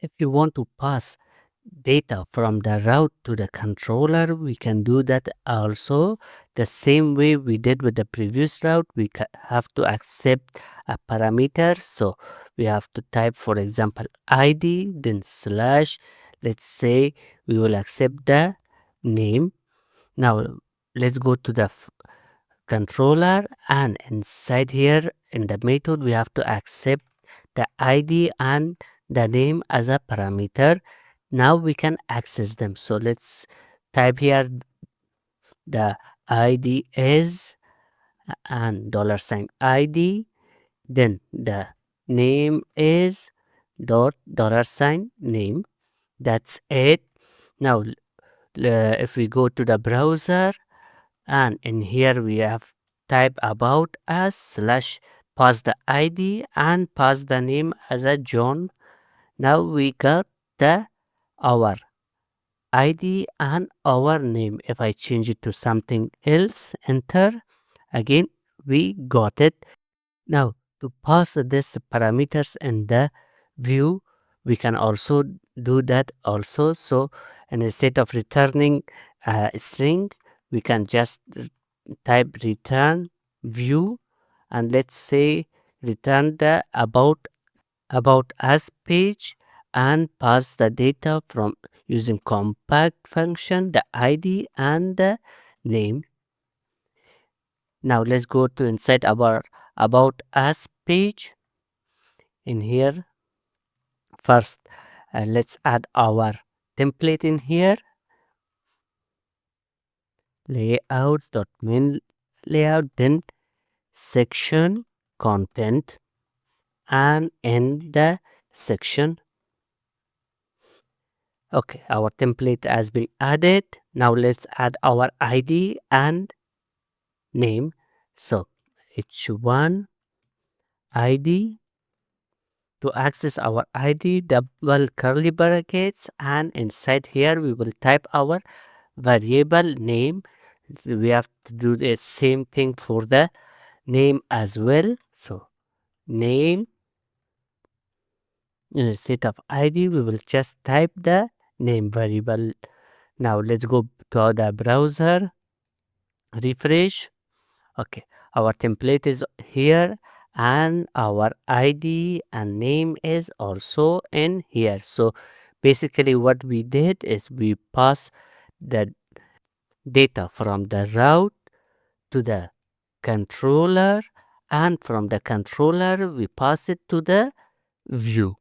If you want to pass data from the route to the controller, we can do that also. The same way we did with the previous route, we have to accept a parameter. So we have to type, for example, id, then slash. Let's say we will accept the name. Now let's go to the controller, and inside here in the method we have to accept the id and the name as a parameter. Now we can access them. So let's type here the id is and dollar sign id, then the name is dot dollar sign name. That's it. Now if we go to the browser, and in here we have type about us slash pass the id and pass the name as a John. Now we got the our id and our name. If I change it to something else, enter again, we got it. Now to pass this parameters in the view, we can also do that also. So and instead of returning a string, we can just type return view, and let's say return the about us page, and pass the data from using compact function, the id and the name. Now let's go to inside our about us page. In here first, let's add our template in here, layouts.main layout, then section content, and end the section. Okay, our template has been added. Now let's add our id and name. So h1 id. To access our id, double curly brackets, and inside here we will type our variable name. We have to do the same thing for the name as well. So name, instead of id we will just type the name variable. Now let's go to the browser, refresh. Okay, our template is here, and our id and name is also in here. So basically what we did is we pass the data from the route to the controller, and from the controller we pass it to the view.